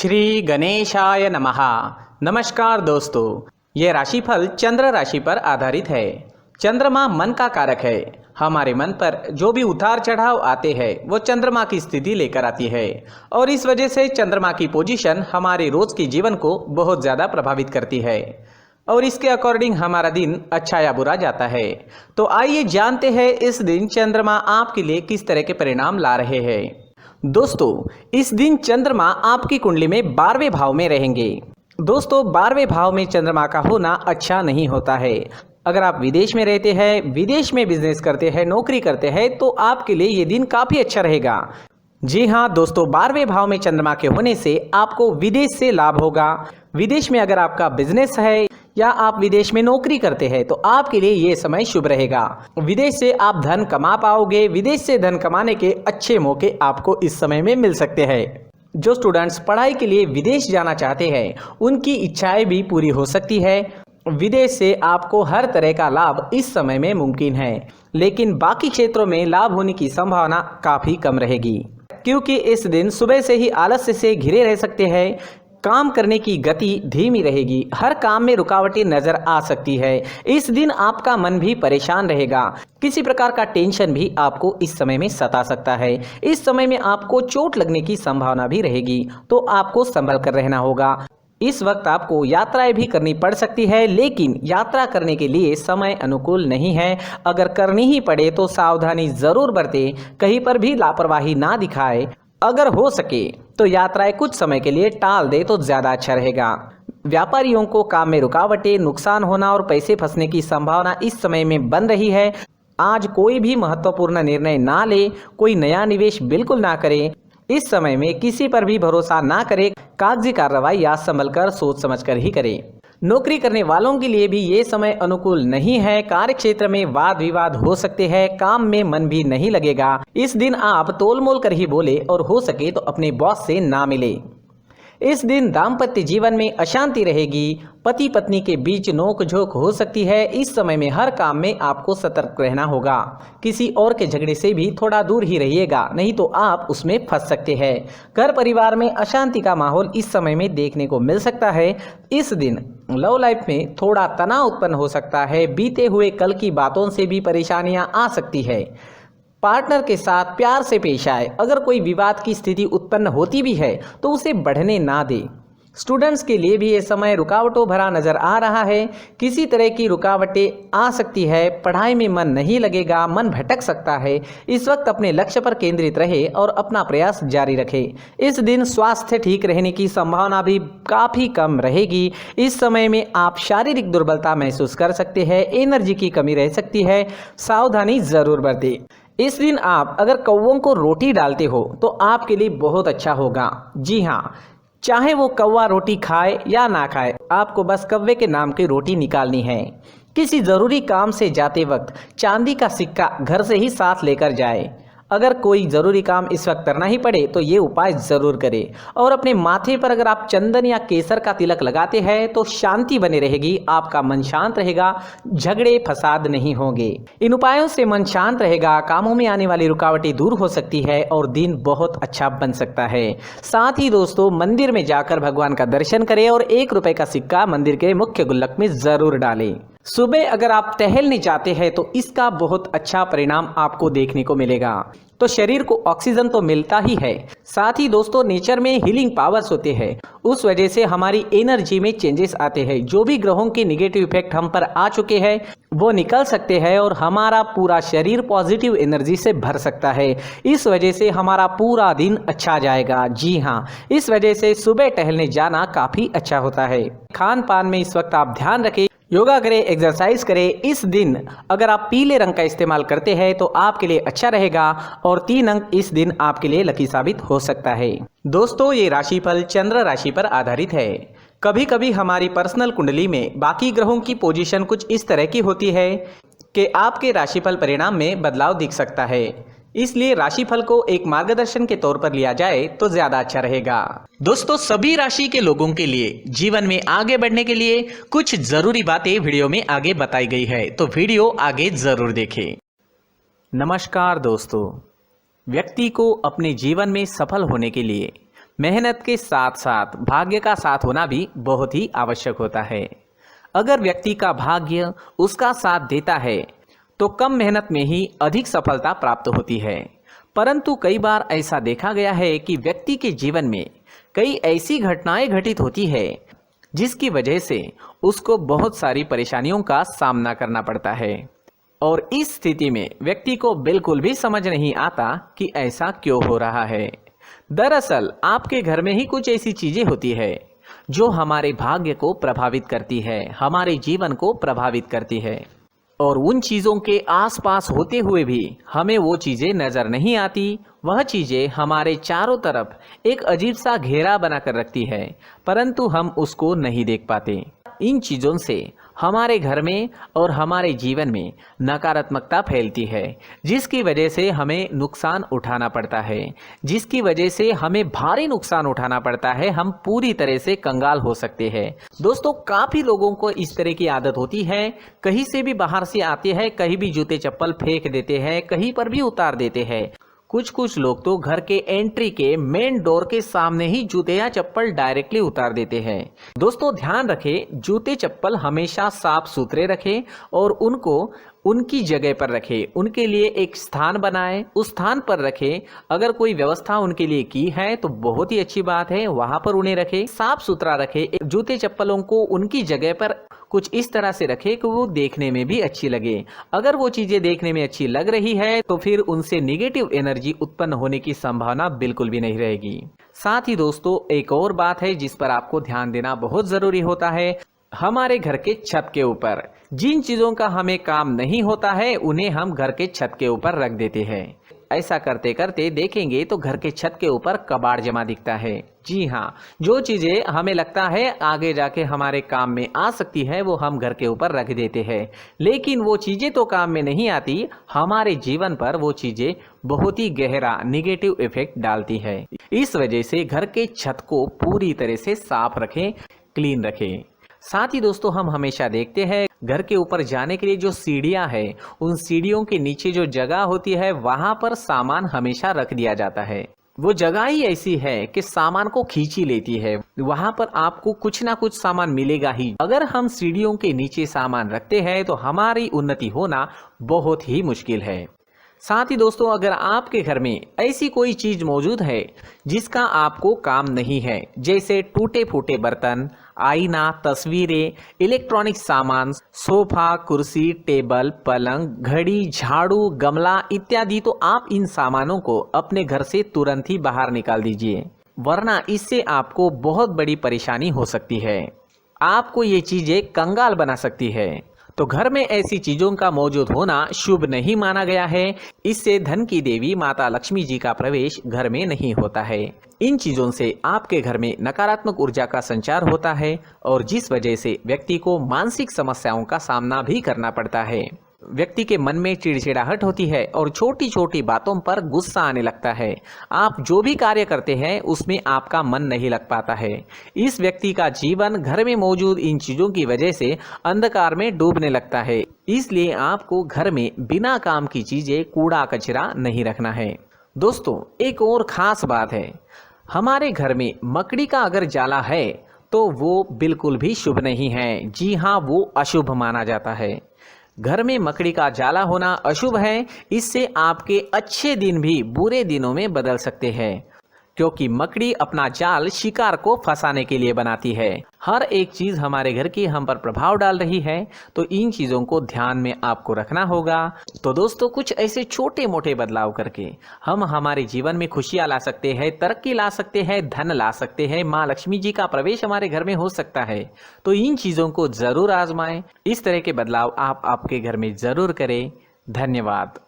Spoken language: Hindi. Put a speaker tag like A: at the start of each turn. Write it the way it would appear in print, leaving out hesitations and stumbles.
A: श्री गणेशाय नमः। नमस्कार दोस्तों, ये राशिफल चंद्र राशि पर आधारित है। चंद्रमा मन का कारक है। हमारे मन पर जो भी उतार चढ़ाव आते हैं वो चंद्रमा की स्थिति लेकर आती है और इस वजह से चंद्रमा की पोजीशन हमारे रोज के जीवन को बहुत ज़्यादा प्रभावित करती है और इसके अकॉर्डिंग हमारा दिन अच्छा या बुरा जाता है। तो आइए जानते हैं इस दिन चंद्रमा आपके लिए किस तरह के परिणाम ला रहे हैं। दोस्तों, इस दिन चंद्रमा आपकी कुंडली में 12वें भाव में रहेंगे। दोस्तों, 12वें भाव में चंद्रमा का होना अच्छा नहीं होता है। अगर आप विदेश में रहते हैं, विदेश में बिजनेस करते हैं, नौकरी करते हैं तो आपके लिए ये दिन काफ़ी अच्छा रहेगा। जी हाँ दोस्तों, 12वें भाव में चंद्रमा के होने से आपको विदेश से लाभ होगा। विदेश में अगर आपका बिजनेस है या आप विदेश में नौकरी करते हैं तो आपके लिए ये समय शुभ रहेगा। विदेश से आप धन कमा पाओगे। विदेश से धन कमाने के अच्छे मौके आपको इस समय में मिल सकते हैं। जो स्टूडेंट्स पढ़ाई के लिए विदेश जाना चाहते हैं उनकी इच्छाएं भी पूरी हो सकती है। विदेश से आपको हर तरह का लाभ इस समय में मुमकिन है, लेकिन बाकी क्षेत्रों में लाभ होने की संभावना काफ़ी कम रहेगी क्योंकि इस दिन सुबह से ही आलस्य से घिरे रह सकते हैं। काम करने की गति धीमी रहेगी। हर काम में रुकावटें नजर आ सकती है। इस दिन आपका मन भी परेशान रहेगा। किसी प्रकार का टेंशन भी आपको इस समय में सता सकता है। इस समय में आपको चोट लगने की संभावना भी रहेगी, तो आपको संभल कर रहना होगा। इस वक्त आपको यात्राएं भी करनी पड़ सकती है, लेकिन यात्रा करने के लिए समय अनुकूल नहीं है। अगर करनी ही पड़े तो सावधानी जरूर बरतें, कहीं पर भी लापरवाही ना दिखाए। अगर हो सके तो यात्राएं कुछ समय के लिए टाल दे तो ज़्यादा अच्छा रहेगा। व्यापारियों को काम में रुकावटें, नुकसान होना और पैसे फंसने की संभावना इस समय में बन रही है। आज कोई भी महत्वपूर्ण निर्णय ना ले, कोई नया निवेश बिल्कुल ना करें। इस समय में किसी पर भी भरोसा ना करें। कागजी कार्रवाई या संभल कर सोच समझ कर ही करें। नौकरी करने वालों के लिए भी ये समय अनुकूल नहीं है। कार्य क्षेत्र में वाद विवाद हो सकते हैं। काम में मन भी नहीं लगेगा। इस दिन आप तोल मोल कर ही बोले और हो सके तो अपने बॉस से ना मिले। इस दिन दाम्पत्य जीवन में अशांति रहेगी। पति पत्नी के बीच नोक झोंक हो सकती है। इस समय में हर काम में आपको सतर्क रहना होगा। किसी और के झगड़े से भी थोड़ा दूर ही रहिएगा, नहीं तो आप उसमें फंस सकते हैं। घर परिवार में अशांति का माहौल इस समय में देखने को मिल सकता है। इस दिन लव लाइफ में थोड़ा तनाव उत्पन्न हो सकता है। बीते हुए कल की बातों से भी परेशानियां आ सकती है। पार्टनर के साथ प्यार से पेश आए। अगर कोई विवाद की स्थिति उत्पन्न होती भी है तो उसे बढ़ने ना दे। स्टूडेंट्स के लिए भी ये समय रुकावटों भरा नजर आ रहा है। किसी तरह की रुकावटें आ सकती है। पढ़ाई में मन नहीं लगेगा, मन भटक सकता है। इस वक्त अपने लक्ष्य पर केंद्रित रहे और अपना प्रयास जारी रखे। इस दिन स्वास्थ्य ठीक रहने की संभावना भी काफ़ी कम रहेगी। इस समय में आप शारीरिक दुर्बलता महसूस कर सकते हैं। एनर्जी की कमी रह सकती है। सावधानी जरूर बरतें। इस दिन आप अगर कौवों को रोटी डालते हो तो आपके लिए बहुत अच्छा होगा। जी हाँ, चाहे वो कौवा रोटी खाए या ना खाए, आपको बस कौवे के नाम की रोटी निकालनी है। किसी ज़रूरी काम से जाते वक्त चांदी का सिक्का घर से ही साथ लेकर जाए। अगर कोई ज़रूरी काम इस वक्त करना ही पड़े तो ये उपाय ज़रूर करें। और अपने माथे पर अगर आप चंदन या केसर का तिलक लगाते हैं तो शांति बनी रहेगी। आपका मन शांत रहेगा, झगड़े फसाद नहीं होंगे। इन उपायों से मन शांत रहेगा, कामों में आने वाली रुकावटें दूर हो सकती है और दिन बहुत अच्छा बन सकता है। साथ ही दोस्तों, मंदिर में जाकर भगवान का दर्शन करें और 1 रुपए का सिक्का मंदिर के मुख्य गुल्लक में ज़रूर डालें। सुबह अगर आप टहलने जाते हैं तो इसका बहुत अच्छा परिणाम आपको देखने को मिलेगा। तो शरीर को ऑक्सीजन तो मिलता ही है, साथ ही दोस्तों नेचर में हीलिंग पावर्स होते हैं। उस वजह से हमारी एनर्जी में चेंजेस आते हैं। जो भी ग्रहों के निगेटिव इफेक्ट हम पर आ चुके हैं वो निकल सकते हैं और हमारा पूरा शरीर पॉजिटिव एनर्जी से भर सकता है। इस वजह से हमारा पूरा दिन अच्छा जाएगा। जी हाँ, इस वजह से सुबह टहलने जाना काफ़ी अच्छा होता है। खान पान में इस वक्त आप ध्यान रखें, योगा करें, एक्सरसाइज करें। इस दिन अगर आप पीले रंग का इस्तेमाल करते हैं तो आपके लिए अच्छा रहेगा और 3 अंक इस दिन आपके लिए लकी साबित हो सकता है। दोस्तों, ये राशिफल चंद्र राशि पर आधारित है। कभी कभी हमारी पर्सनल कुंडली में बाकी ग्रहों की पोजीशन कुछ इस तरह की होती है कि आपके राशिफल परिणाम में बदलाव दिख सकता है। इसलिए राशिफल को एक मार्गदर्शन के तौर पर लिया जाए तो ज्यादा अच्छा रहेगा। दोस्तों, सभी राशि के लोगों के लिए जीवन में आगे बढ़ने के लिए कुछ जरूरी बातें वीडियो में आगे बताई गई है, तो वीडियो आगे जरूर देखें। नमस्कार दोस्तों, व्यक्ति को अपने जीवन में सफल होने के लिए मेहनत के साथ साथ भाग्य का साथ होना भी बहुत ही आवश्यक होता है। अगर व्यक्ति का भाग्य उसका साथ देता है तो कम मेहनत में ही अधिक सफलता प्राप्त होती है। परंतु कई बार ऐसा देखा गया है कि व्यक्ति के जीवन में कई ऐसी घटनाएं घटित होती है जिसकी वजह से उसको बहुत सारी परेशानियों का सामना करना पड़ता है, और इस स्थिति में व्यक्ति को बिल्कुल भी समझ नहीं आता कि ऐसा क्यों हो रहा है। दरअसल आपके घर में ही कुछ ऐसी चीजें होती है जो हमारे भाग्य को प्रभावित करती है, हमारे जीवन को प्रभावित करती है, और उन चीज़ों के आसपास होते हुए भी हमें वो चीज़ें नज़र नहीं आती। वह चीज़ें हमारे चारों तरफ एक अजीब सा घेरा बनाकर रखती है, परंतु हम उसको नहीं देख पाते। इन चीज़ों से हमारे घर में और हमारे जीवन में नकारात्मकता फैलती है, जिसकी वजह से हमें नुकसान उठाना पड़ता है, जिसकी वजह से हमें भारी नुकसान उठाना पड़ता है। हम पूरी तरह से कंगाल हो सकते हैं। दोस्तों, काफ़ी लोगों को इस तरह की आदत होती है, कहीं से भी बाहर से आते हैं, कहीं भी जूते चप्पल फेंक देते हैं, कहीं पर भी उतार देते हैं। कुछ लोग तो घर के एंट्री के मेन डोर के सामने ही जूते या चप्पल डायरेक्टली उतार देते हैं। दोस्तों, ध्यान रखें, जूते चप्पल हमेशा साफ सुथरे रखें और उनको उनकी जगह पर रखें। उनके लिए एक स्थान बनाएं, उस स्थान पर रखें। अगर कोई व्यवस्था उनके लिए की है तो बहुत ही अच्छी बात है, वहां पर उन्हें रखें, साफ सुथरा रखें। जूते चप्पलों को उनकी जगह पर कुछ इस तरह से रखें कि वो देखने में भी अच्छी लगे। अगर वो चीजें देखने में अच्छी लग रही है तो फिर उनसे निगेटिव एनर्जी उत्पन्न होने की संभावना बिल्कुल भी नहीं रहेगी। साथ ही दोस्तों, एक और बात है जिस पर आपको ध्यान देना बहुत जरूरी होता है। हमारे घर के छत के ऊपर जिन चीजों का हमें काम नहीं होता है उन्हें हम घर के छत के ऊपर रख देते हैं। ऐसा करते करते देखेंगे तो घर के छत के ऊपर कबाड़ जमा दिखता है। जी हाँ, जो चीजें हमें लगता है आगे जाके हमारे काम में आ सकती है वो हम घर के ऊपर रख देते हैं, लेकिन वो चीजें तो काम में नहीं आती, हमारे जीवन पर वो चीजें बहुत ही गहरा निगेटिव इफेक्ट डालती है। इस वजह से घर के छत को पूरी तरह से साफ रखें, क्लीन रखें। साथ ही दोस्तों, हम हमेशा देखते हैं घर के ऊपर जाने के लिए जो सीढ़ियां हैं, उन सीढ़ियों के नीचे जो जगह होती है वहां पर सामान हमेशा रख दिया जाता है। वो जगह ही ऐसी है कि सामान को खींची लेती है, वहां पर आपको कुछ ना कुछ सामान मिलेगा ही। अगर हम सीढ़ियों के नीचे सामान रखते हैं तो हमारी उन्नति होना बहुत ही मुश्किल है। साथ ही दोस्तों, अगर आपके घर में ऐसी कोई चीज मौजूद है जिसका आपको काम नहीं है, जैसे टूटे फूटे बर्तन, आईना, तस्वीरें, इलेक्ट्रॉनिक सामान, सोफा, कुर्सी, टेबल, पलंग, घड़ी, झाड़ू, गमला इत्यादि, तो आप इन सामानों को अपने घर से तुरंत ही बाहर निकाल दीजिए, वरना इससे आपको बहुत बड़ी परेशानी हो सकती है। आपको ये चीजें कंगाल बना सकती है। तो घर में ऐसी चीजों का मौजूद होना शुभ नहीं माना गया है। इससे धन की देवी माता लक्ष्मी जी का प्रवेश घर में नहीं होता है। इन चीजों से आपके घर में नकारात्मक ऊर्जा का संचार होता है और जिस वजह से व्यक्ति को मानसिक समस्याओं का सामना भी करना पड़ता है। व्यक्ति के मन में चिड़चिड़ाहट होती है और छोटी छोटी बातों पर गुस्सा आने लगता है। आप जो भी कार्य करते हैं उसमें आपका मन नहीं लग पाता है। इस व्यक्ति का जीवन घर में मौजूद इन चीजों की वजह से अंधकार में डूबने लगता है। इसलिए आपको घर में बिना काम की चीजें, कूड़ा कचरा नहीं रखना है। दोस्तों, एक और खास बात है, हमारे घर में मकड़ी का अगर जाला है तो वो बिल्कुल भी शुभ नहीं है। जी हाँ, वो अशुभ माना जाता है। घर में मकड़ी का जाला होना अशुभ है। इससे आपके अच्छे दिन भी बुरे दिनों में बदल सकते हैं, क्योंकि मकड़ी अपना जाल शिकार को फंसाने के लिए बनाती है। हर एक चीज हमारे घर की हम पर प्रभाव डाल रही है, तो इन चीजों को ध्यान में आपको रखना होगा। तो दोस्तों, कुछ ऐसे छोटे मोटे बदलाव करके हम हमारे जीवन में खुशियां ला सकते हैं, तरक्की ला सकते हैं, धन ला सकते हैं, माँ लक्ष्मी जी का प्रवेश हमारे घर में हो सकता है। तो इन चीजों को जरूर आजमाएं। इस तरह के बदलाव आप आपके घर में जरूर करें। धन्यवाद।